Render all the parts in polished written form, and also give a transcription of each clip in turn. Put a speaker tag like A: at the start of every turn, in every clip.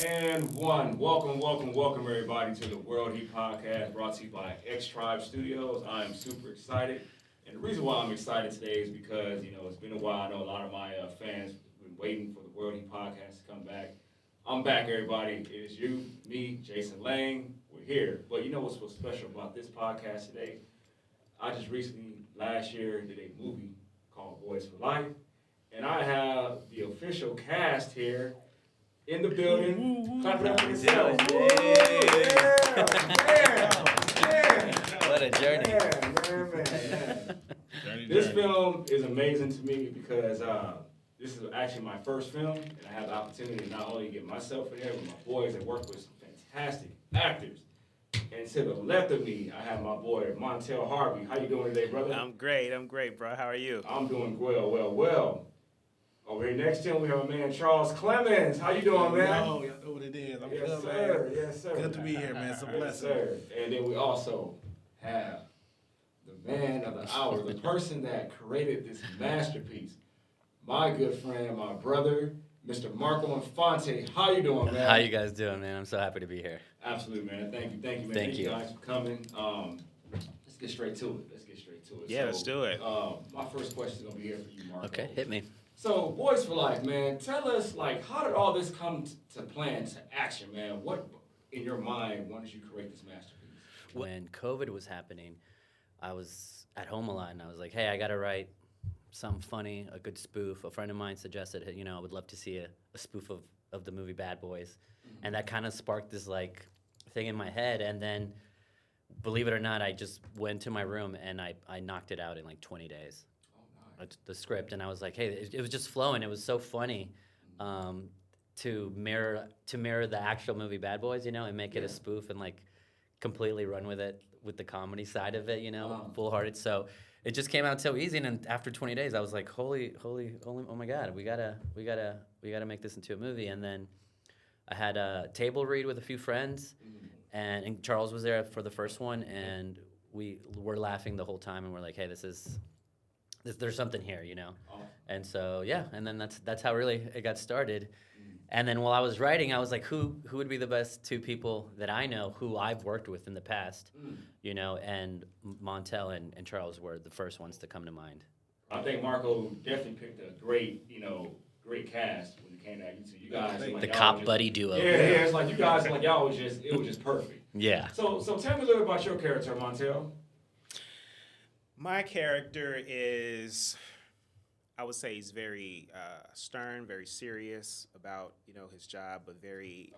A: And one. Welcome, everybody, to the World Heat Podcast brought to you by X Tribe Studios. I am super excited. And the reason why I'm excited today is because, it's been a while. I know a lot of my fans have been waiting for the World Heat Podcast to come back. I'm back, everybody. It is you, me, Jason Lang. We're here. But you know what's so special about this podcast today? I just recently, last year, did a movie called Boyz for Life. And I have the official cast here in the building. Clap it up for yourself. Yeah.
B: What a journey.
A: Man. This film is amazing to me because this is actually my first film, and I have the opportunity to not only get myself in there with my boys and work with some fantastic actors. And to the left of me, I have my boy, Montelle Harvey. How you doing today, brother?
C: I'm great, bro. How are you?
A: I'm doing well. Over here next to him, we have a man, Charles Clemmons. How you doing, man?
D: Yo, y'all know what it is. I'm
A: Yes,
D: good,
A: sir.
D: man.
A: Yes, sir.
D: Good to be here, man. It's a
A: Yes,
D: blessing.
A: sir. And then we also have the man of the hour, the person that created this masterpiece, my good friend, my brother, Mr. Marco Infante. How you doing, man?
B: How you guys doing, man? I'm so happy to be here.
A: Absolutely, man. Thank you, man.
B: Thank you.
A: Guys for coming. Let's get straight to it.
C: Yeah, let's do it.
A: My first question is gonna be here for you, Marco.
B: Okay, hit me.
A: So, Boyz for Life, man. Tell us, how did all this come to plan, to action, man? What, in your mind, when did you create this masterpiece?
B: When COVID was happening, I was at home a lot, and I was like, hey, I got to write something funny, a good spoof. A friend of mine suggested, I would love to see a spoof of the movie Bad Boys. Mm-hmm. And that kind of sparked this, thing in my head. And then, believe it or not, I just went to my room, and I knocked it out in, 20 days. The script, and I was like, hey, it was just flowing. It was so funny to mirror the actual movie Bad Boys, and make it a spoof and completely run with it with the comedy side of it, full hearted. So it just came out so easy. And then after 20 days, I was like, holy, oh my God, we gotta make this into a movie. And then I had a table read with a few friends, and Charles was there for the first one, and we were laughing the whole time, and we're like, hey, there's something here, And so, yeah, and then that's how really it got started. And then while I was writing, I was like, who would be the best two people that I know who I've worked with in the past, and Montelle and Charles were the first ones to come to mind.
A: I think Marco definitely picked a great cast when it came to you guys.
B: The cop buddy duo.
A: Yeah, it's like you guys, y'all was it was just perfect.
B: Yeah.
A: So tell me a little bit about your character, Montelle.
C: My character is, I would say, he's very stern, very serious about his job, but very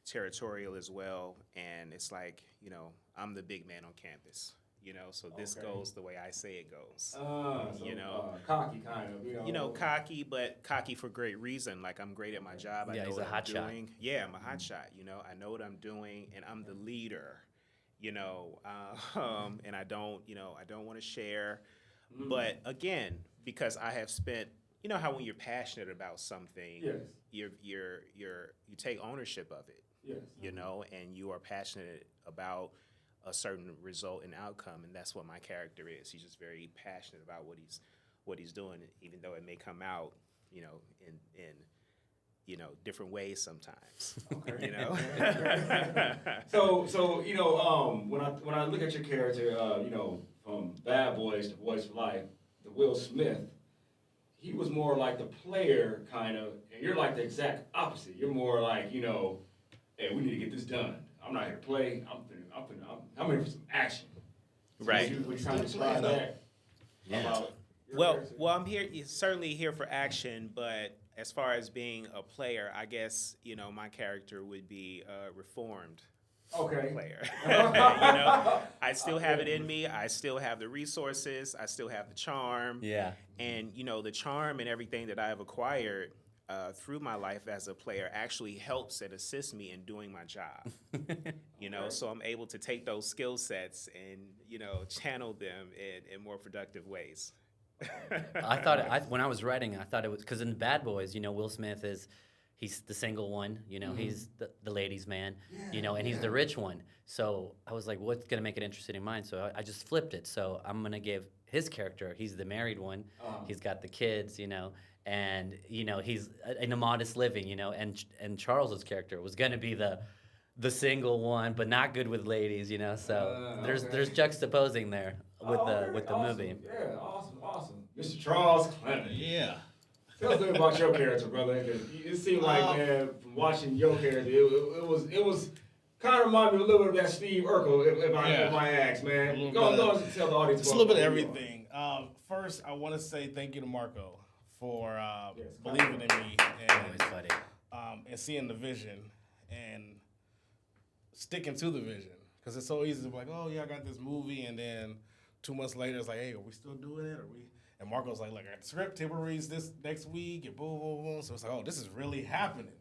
C: territorial as well. And it's like I'm the big man on campus. So this goes the way I say it goes.
A: Cocky kind of.
C: Cocky, but cocky for great reason. Like, I'm great at my job.
B: Yeah,
C: I know
B: he's
C: what
B: a hot
C: I'm
B: shot.
C: doing. Yeah, I'm a hot shot. I know what I'm doing, and I'm the leader. And I don't want to share. But again, because I have spent, how when you're passionate about something,
A: yes.
C: you take ownership of it.
A: Yes.
C: And you are passionate about a certain result and outcome, and that's what my character is. He's just very passionate about what he's doing, even though it may come out, in different ways sometimes.
A: Okay. So when I look at your character, from Bad Boys to Boyz for Life, the Will Smith, he was more like the player kind of, and you're like the exact opposite. You're more like, hey, we need to get this done. I'm not here to play. I'm here for some action. So
C: Right.
A: Would you kind of describe that?
B: Yeah.
A: About your
C: Well,
A: character?
C: I'm here, certainly here for action, but as far as being a player, I guess, my character would be a reformed
A: Okay.
C: player. I still have it in me. I still have the resources. I still have the charm.
B: Yeah.
C: And, the charm and everything that I have acquired through my life as a player actually helps and assists me in doing my job. So I'm able to take those skill sets and, channel them in more productive ways.
B: When I was writing, I thought it was, because in Bad Boys, Will Smith he's the single one, he's the ladies' man, and he's the rich one. So I was like, what's going to make it interesting in mine? So I just flipped it. So I'm going to give his character, he's the married one,
A: Uh-huh.
B: he's got the kids, and he's in a modest living, and Charles's character was gonna be the single one, but not good with ladies, So there's
A: Okay.
B: there's juxtaposing there with
A: Okay,
B: the
A: awesome.
B: movie.
A: Yeah, awesome. Mr. Charles Clemmons.
D: Yeah.
A: Tell us a little about your character, brother. 'Cause it seemed like, man, from watching your character, it was kind of reminded me a little bit of that Steve Urkel, if I ask, man. Go and tell the audience.
D: It's a little bit of everything. First, I want to say thank you to Marco for believing in me
B: Always buddy.
D: and seeing the vision and sticking to the vision. Because it's so easy to be like, oh, yeah, I got this movie. And then 2 months later, it's like, hey, are we still doing it? And Marco's like, look, I got the script. Table reads this next week. And boom, boom, boom. So it's like, oh, this is really happening.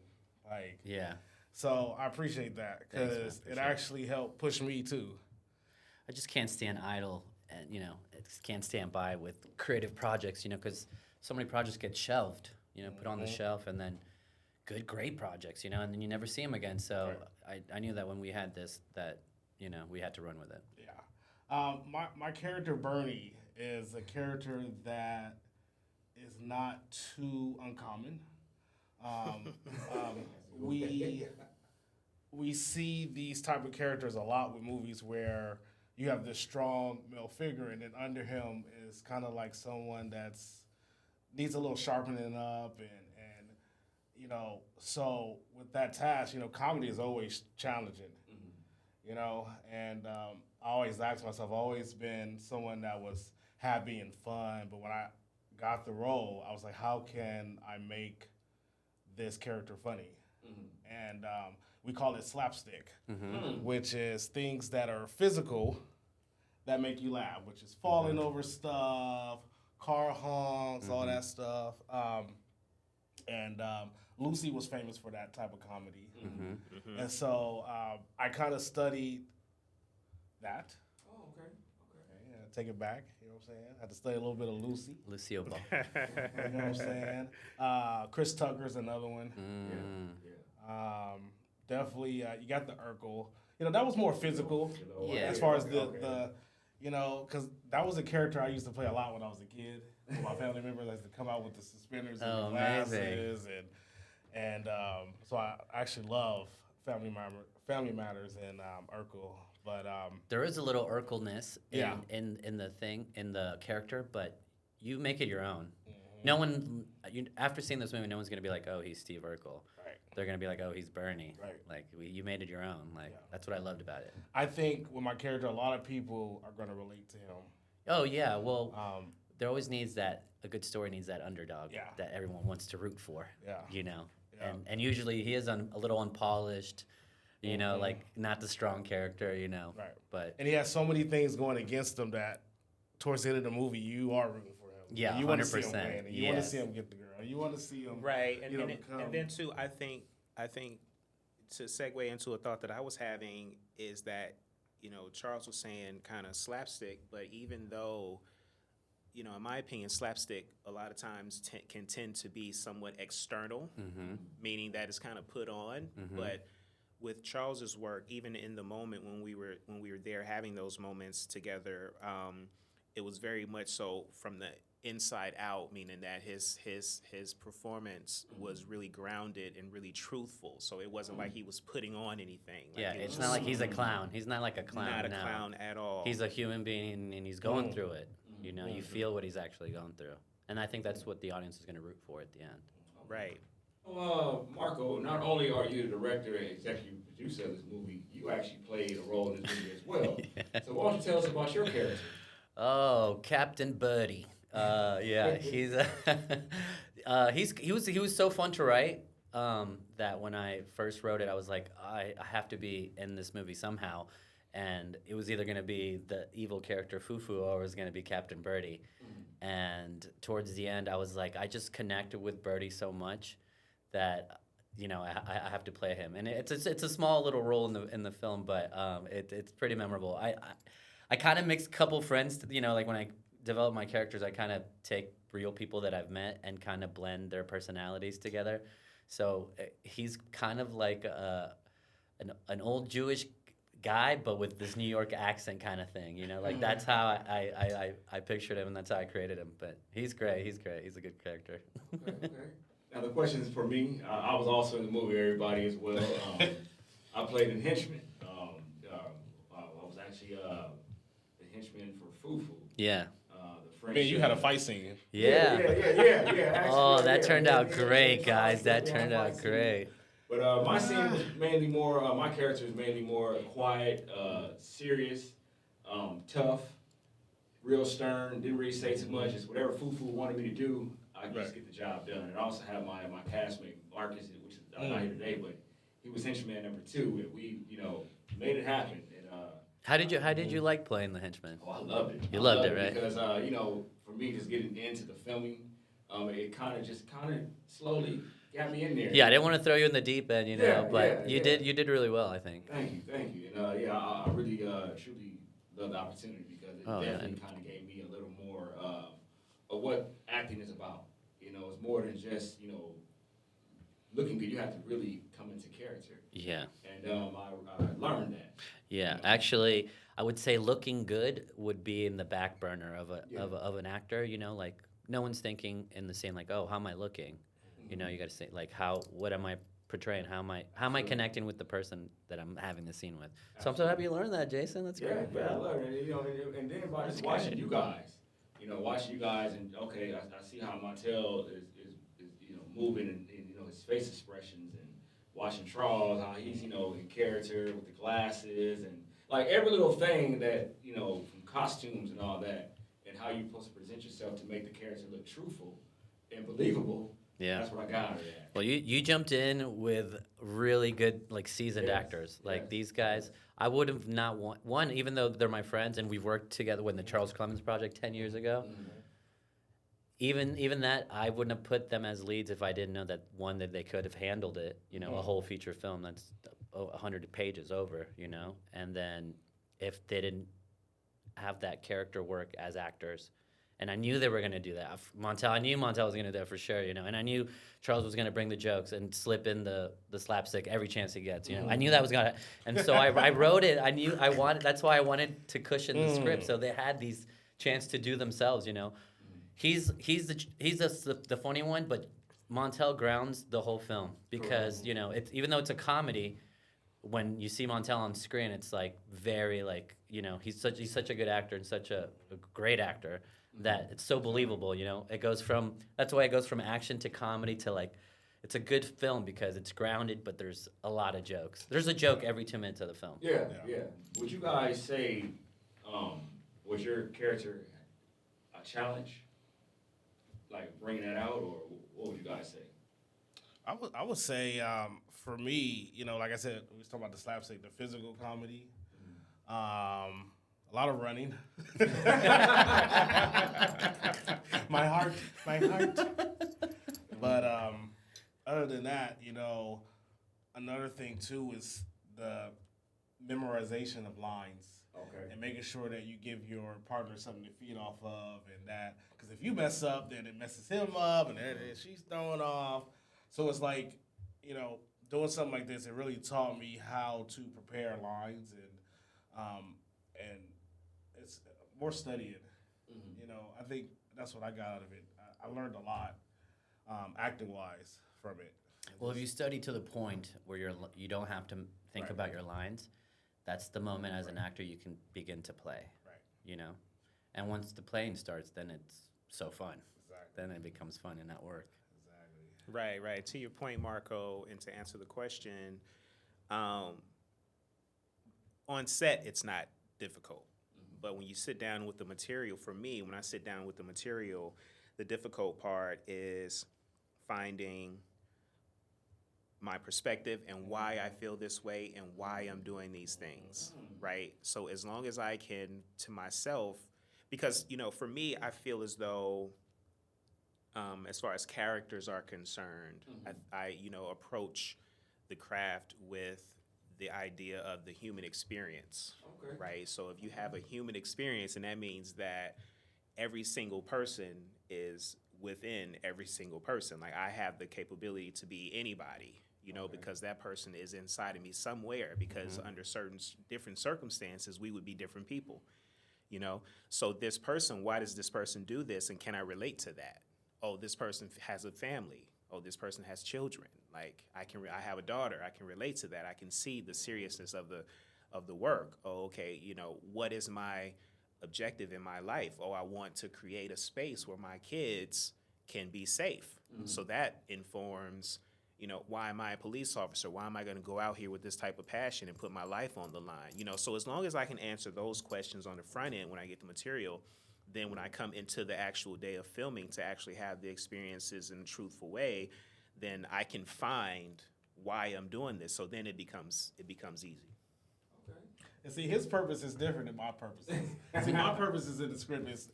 D: Like,
B: Yeah.
D: so I appreciate that
B: Thanks, man.
D: because it actually helped push me, too.
B: I just can't stand idle, and I just can't stand by with creative projects, because so many projects get shelved, put on the shelf, and then great projects, and then you never see them again. So I knew that when we had this, that we had to run with it.
D: Yeah. My character, Bernie, is a character that is not too uncommon. We see these type of characters a lot with movies where you have this strong male figure, and then under him is kind of like someone that's needs a little sharpening up, and so with that task, comedy is always challenging, and I always ask myself, I've always been someone that was happy and fun, but when I got the role, I was like, how can I make this character funny? And we call it slapstick, which is things that are physical that make you laugh, which is falling over stuff, car honks, all that stuff. And Lucy was famous for that type of comedy. And so I kind of studied that.
A: Oh, okay.
D: Yeah, take it back, you know what I'm saying? I had to study a little bit of Lucy.
B: Lucille Ball.
D: You know what I'm saying? Chris Tucker's another one. Definitely, you got the Urkel. That was more physical.
B: Yeah.
D: As far as the because that was a character I used to play a lot when I was a kid. When my family members used to come out with the suspenders and the glasses, and so I actually love Family Matters and Urkel. But
B: There is a little Urkelness
D: Yeah.
B: in the character, but you make it your own. No one, after seeing this movie, no one's gonna be like, "Oh, he's Steve Urkel."
D: Right.
B: They're gonna be like, "Oh, he's Bernie."
D: Right.
B: Like you made it your own. Like that's what I loved about it.
D: I think with my character, a lot of people are going to relate to him.
B: Oh yeah, well, there always needs that. A good story needs that underdog that everyone wants to root for.
D: Yeah. Yeah.
B: And usually he is a little unpolished. Like not the strong character.
D: Right.
B: But
D: And he has so many things going against him that towards the end of the movie, you are rooting for him.
B: Yeah,
D: you want to see him
B: 100%.
D: win, and you want to see him get the girl. You want to see him
C: Right,
D: become-
C: and then too, I think to segue into a thought that I was having is that Charles was saying kind of slapstick, but even though in my opinion, slapstick a lot of times can tend to be somewhat external, meaning that it's kind of put on, but with Charles's work, even in the moment when we were there having those moments together, it was very much so from the inside out, meaning that his performance was really grounded and really truthful. So it wasn't like he was putting on anything. Like
B: yeah,
C: it
B: it's
C: was
B: not like he's a clown. He's not like a clown.
C: not a
B: no.
C: clown at all.
B: He's a human being and he's going through it. You feel what he's actually going through. And I think that's what the audience is going to root for at the end.
C: right.
A: Marco, not only are you the director and executive producer of this movie, you actually played a role in this movie as well. So why don't you tell us about your character?
B: Oh, Captain Buddy. Yeah, he was so fun to write that when I first wrote it, I was like, I have to be in this movie somehow, and it was either going to be the evil character Fufu or it was going to be Captain Birdie. And towards the end, I was like, I just connected with Birdie so much that I have to play him, and it's a small little role in the film, but it's pretty memorable. I kind of mix a couple friends, like when I develop my characters, I kind of take real people that I've met and kind of blend their personalities together. So he's kind of like an old Jewish guy, but with this New York accent kind of thing. Like that's how I pictured him, and that's how I created him. But he's great. He's great. He's a good character.
A: Okay. Now the question is for me. I was also in the movie, everybody as well. I played a henchman. I was actually the henchman for Fufu.
B: Yeah.
A: The French.
D: Man, you had a fight scene.
B: Yeah.
A: Actually,
B: Oh, that turned out
A: yeah,
B: great,
A: yeah,
B: guys.
A: yeah,
B: That
A: yeah,
B: turned
A: fight
B: out
A: scene.
B: great.
A: But my scene was mainly more. My character is mainly more quiet, serious, tough, real stern. Didn't really say too much. It's whatever Fufu wanted me to do, I just
D: Right.
A: get the job done. And I also have my castmate Marcus, which is not here today, but he was henchman number 2, and we made it happen. And
B: How did you like playing the henchman?
A: I loved it.
B: You loved it, right?
A: Because for me, just getting into the filming, it kind of slowly got me in there.
B: Yeah, I didn't want to throw you in the deep end, but
A: yeah.
B: you did really well, I think.
A: Thank you. And I really truly love the opportunity because it definitely kind of gave me a little more of what acting is about. It's more than just looking good. You have to really come into character.
B: Yeah.
A: And I learned that.
B: Yeah, actually, I would say looking good would be in the back burner of an actor. Like no one's thinking in the same like, oh, how am I looking? You got to say like, what am I portraying? How am I connecting with the person that I'm having the scene with? So I'm so happy you learned that, Jason. That's great.
A: Yeah, I love it. And then by just watching you guys, and okay, I see how Montelle is moving and his face expressions, and watching Charles, how he's in character with the glasses and like every little thing that from costumes and all that, and how you're supposed to present yourself to make the character look truthful and believable.
B: Yeah.
A: That's what I got out of that.
B: Well, you jumped in with really good, like, seasoned actors. Like, these guys, I would have not one, even though they're my friends and we've worked together with the Charles Clemmons project 10 years ago. Even that, I wouldn't have put them as leads if I didn't know that, one, that they could have handled it, a whole feature film that's 100 pages over, and then if they didn't have that character work as actors. And I knew they were going to do that. I knew Montelle was going to do that for sure, and I knew Charles was going to bring the jokes and slip in the slapstick every chance he gets, I knew that was going to, and so I wrote it. That's why I wanted to cushion the script, so they had these chance to do themselves, He's the funny one, but Montelle grounds the whole film because, it's, even though it's a comedy, when you see Montelle on screen, it's like very like, he's such a good actor and such a great actor that it's so believable, that's why it goes from action to comedy to like, it's a good film because it's grounded, but there's a lot of jokes. There's a joke every 2 minutes of the film.
A: Yeah. Would you guys say, was your character a challenge? Like bringing that out, or what would you guys say?
D: I would say for me, like I said, we was talking about the slapstick, the physical comedy, a lot of running. my heart. But other than that, another thing too is the memorization of lines.
A: Okay.
D: And making sure that you give your partner something to feed off of, and that, because if you mess up, then it messes him up, and then she's throwing off. So it's like, doing something like this, it really taught me how to prepare lines, and it's more studying. I think that's what I got out of it. I learned a lot, acting wise, from it.
B: Well, if you study to the point where you don't have to think about your lines, that's the moment as an actor you can begin to play.
D: Right.
B: And once the playing starts, then it's so fun.
D: Exactly.
B: Then it becomes fun and not work.
D: Exactly.
C: Right. To your point, Marco, and to answer the question, on set, it's not difficult. But when you sit down with the material, for me, when I sit down with the material, the difficult part is finding my perspective and why I feel this way and why I'm doing these things, right? So as long as I can, to myself, because, for me, I feel as though, as far as characters are concerned, I approach the craft with the idea of the human experience, right? So if you have a human experience, and that means that every single person is within every single person. Like, I have the capability to be anybody, you know, because that person is inside of me somewhere, because under certain different circumstances, we would be different people, you know? So this person, why does this person do this, and can I relate to that? Oh, this person has a family. Oh, this person has children. Like, I have a daughter. I can relate to that. I can see the seriousness of the work. Oh, okay, you know, what is my objective in my life? Oh, I want to create a space where my kids can be safe. So that informs, you know, why am I a police officer? Why am I going to go out here with this type of passion and put my life on the line? You know, so as long as I can answer those questions on the front end when I get the material, then when I come into the actual day of filming to actually have the experiences in a truthful way, then I can find why I'm doing this. So then it becomes easy.
D: And see, his purpose is different than my purpose. See, my purpose is in the script is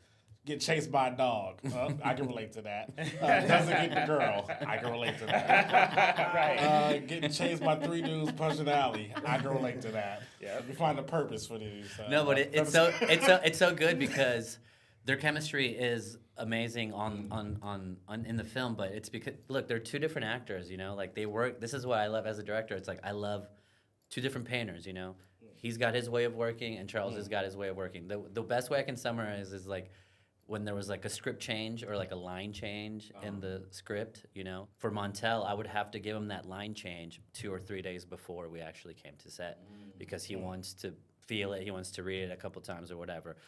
D: get chased by a dog. I can relate to that. Doesn't get the girl. I can relate to that.
C: Right.
D: Getting chased by 3 dudes punching the alley. I can relate to that.
C: Yeah.
D: We find a purpose for these.
B: No, but it's so good because their chemistry is amazing on in the film. But it's because look, they're 2 different actors. You know, like they work. This is what I love as a director. It's like I love 2 different painters. You know, he's got his way of working, and Charles has got his way of working. The best way I can summarize is like when there was like a script change or like a line change in the script, you know, for Montelle, I would have to give him that line change 2 or 3 days before we actually came to set because he wants to feel it, he wants to read it a couple times or whatever.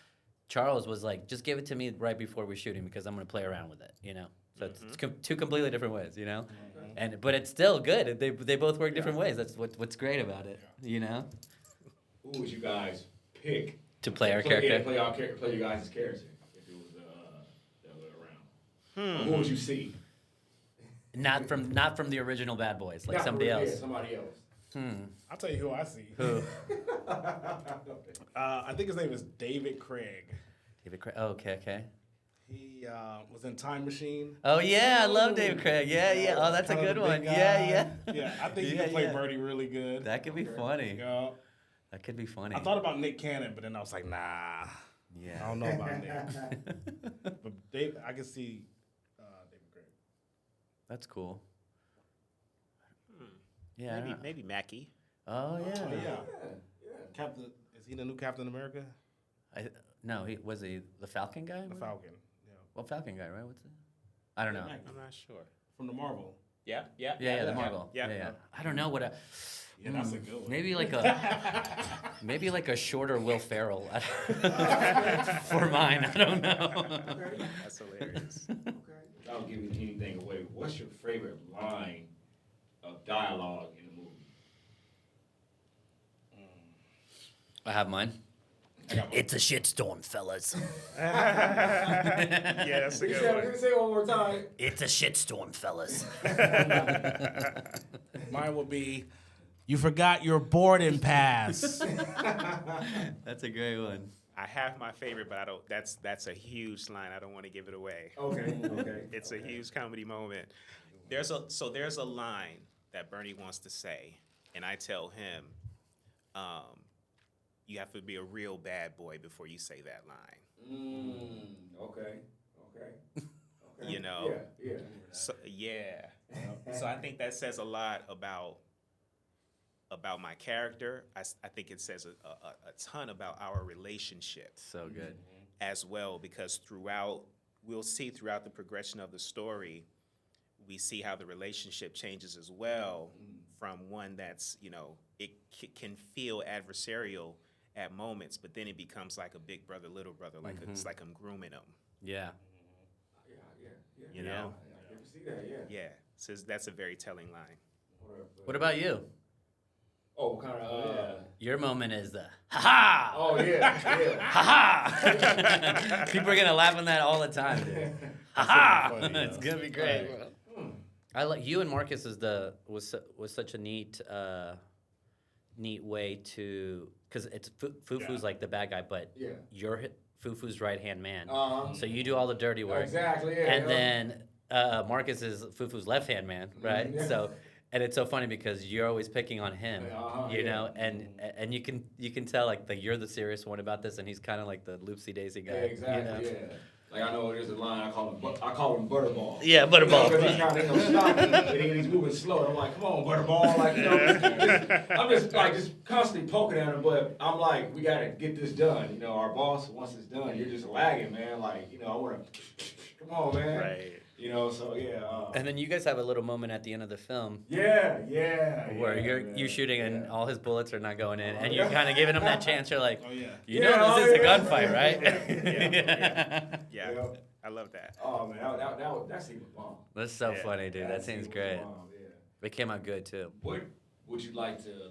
B: Charles was like, just give it to me right before we're shooting because I'm going to play around with it, you know? So it's 2 completely different ways, you know? But it's still good. They both work different ways. That's what's great about it, you know?
A: Who would you guys pick
B: To play our
A: Yeah,
B: character.
A: play your guys' character if it was the other way around. Or who would you see?
B: Not from the original Bad Boys, like
A: Not
B: somebody
A: really,
B: else.
A: yeah, somebody else.
D: I'll tell you who I see.
B: Who?
D: I think his name is David Craig.
B: David Craig. Oh, okay.
D: He was in Time Machine.
B: Oh yeah, I love David Craig. Yeah. Oh, that's a
D: Kind of
B: good
D: the
B: one.
D: big guy. Yeah, I think he
B: Yeah,
D: can play
B: yeah.
D: Birdie really good.
B: That could be funny.
D: Yeah.
B: That could be funny.
D: I thought about Nick Cannon, but then I was like, nah. I
B: Yeah.
D: don't know about Nick. But Dave, I can see David Craig.
B: That's cool. Yeah. I don't know.
C: Maybe Mackie.
B: Oh yeah.
D: Oh, yeah. Captain, is he the new Captain America?
B: No, he was he the Falcon guy.
D: The Falcon. Yeah.
B: Well, Falcon guy, right? What's it? I don't know.
D: Mackie.
C: I'm not sure.
D: From the Marvel.
C: Yeah.
B: Yeah, the Marvel.
C: Yeah.
B: I don't know what.
D: Yeah, that's a good one.
B: Maybe like a shorter Will Ferrell for mine. I don't know.
C: That's hilarious.
A: Without giving anything away, what's your favorite line of dialogue in the movie?
B: I have mine. It's a shitstorm, fellas.
C: Yeah, that's a good one.
A: Say it one more time.
B: It's a shitstorm, fellas.
D: Mine would be, you forgot your boarding pass.
B: That's a great one.
C: I have my favorite, but I don't. That's a huge line. I don't want to give it away.
A: Okay.
C: It's a huge comedy moment. There's a line that Bernie wants to say, and I tell him, you have to be a real bad boy before you say that line.
A: Okay.
C: You know.
A: Yeah.
C: So yeah. So I think that says a lot about my character. I think it says a ton about our relationship
B: So good.
C: as well, because we'll see throughout the progression of the story, we see how the relationship changes as well from one that's, you know, it can feel adversarial at moments, but then it becomes like a big brother, little brother, like it's like I'm grooming them,
B: Yeah.
A: Yeah.
C: you know?
A: I can see that, yeah.
C: Yeah, so that's a very telling line.
B: What about you?
A: Oh, what kind of,
B: Your moment is the ha-ha!
A: Oh, yeah.
B: Ha-ha! People are gonna laugh on that all the time, dude. Ha-ha!
D: That's gonna be funny,
B: It's gonna be great. I like you and Marcus was such a neat way to, because it's Fufu's like the bad guy, but
A: Yeah.
B: you're Fufu's right hand man.
A: Uh-huh.
B: So you do all the dirty work.
A: Exactly, yeah.
B: And then Marcus is Fufu's left hand man, right?
A: Yeah.
B: So, and it's so funny because you're always picking on him, you
A: yeah.
B: know, and you can tell like you're the serious one about this, and he's kind of like the loopsy daisy guy.
A: Yeah, exactly,
B: You know?
A: yeah. Like I know there's a line I call him Butterball.
B: Yeah, Butterball.
A: Because he's kind of stopping and he's moving slow. And I'm like, come on, Butterball. Like I'm just constantly poking at him. But I'm like, we gotta get this done. You know, our boss once it's done, you're just lagging, man. Like I wanna, come on, man.
C: Right.
A: So yeah.
B: And then you guys have a little moment at the end of the film
A: Yeah.
B: where you're shooting and all his bullets are not going in, and you're kind of giving him that chance. You're like,
D: Oh yeah.
B: you know, this is a gunfight, right?
C: Yeah. I love that.
A: Oh man, that scene was bomb.
B: That's so funny, dude. That
A: scene
B: seems
A: was
B: great.
A: bomb, yeah.
B: It came out good too.
A: What would you like to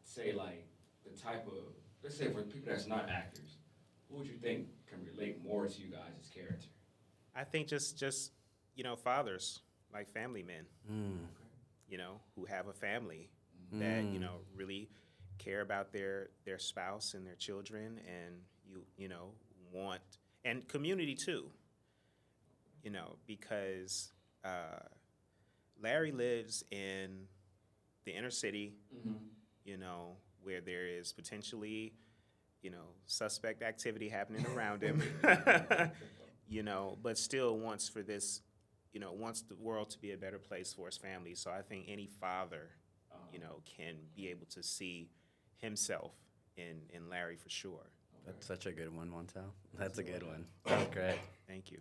A: say the type of, let's say for people that's not actors, who would you think can relate more to you guys as character?
C: I think just fathers, like family men, who have a family that really care about their spouse and their children, and want, and community too. Because Larry lives in the inner city, where there is potentially, suspect activity happening around him, but still wants for this, wants the world to be a better place for his family. So I think any father, can be able to see himself in Larry for sure.
B: That's such a good one, Montelle. That's a good one. That's great.
C: Thank you.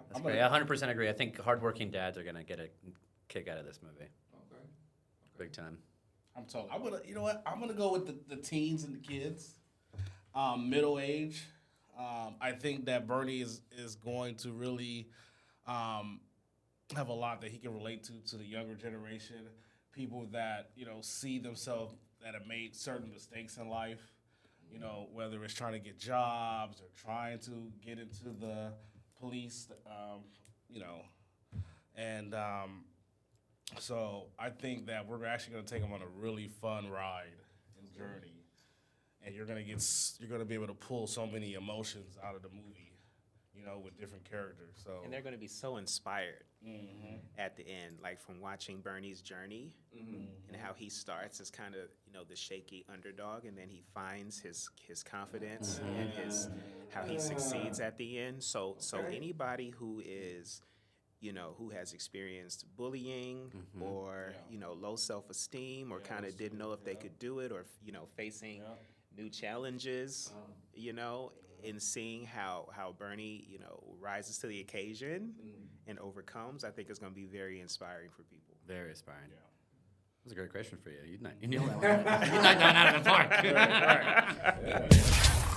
B: That's great. I 100% agree. I think hardworking dads are gonna get a kick out of this movie.
A: Okay.
B: Big time.
D: I'm gonna, you know what? I'm gonna go with the teens and the kids, middle age. I think that Bernie is going to really have a lot that he can relate to the younger generation, people that see themselves that have made certain mistakes in life. Whether it's trying to get jobs or trying to get into the police, so I think that we're actually going to take them on a really fun ride and journey, and you're going to be able to pull so many emotions out of the movie, with different characters. So
C: And they're going to be so inspired at the end, like from watching Bernie's journey and how he starts as kind of the shaky underdog, and then he finds his confidence and how he succeeds at the end. So anybody who is who has experienced bullying or low self-esteem or kind of didn't know if they could do it, or facing new challenges, in seeing how Bernie, rises to the occasion and overcomes, I think it's going to be very inspiring for people.
B: Very inspiring. Yeah. That was a great question for you. You nailed that one. You knocked that one out of the park.
D: right.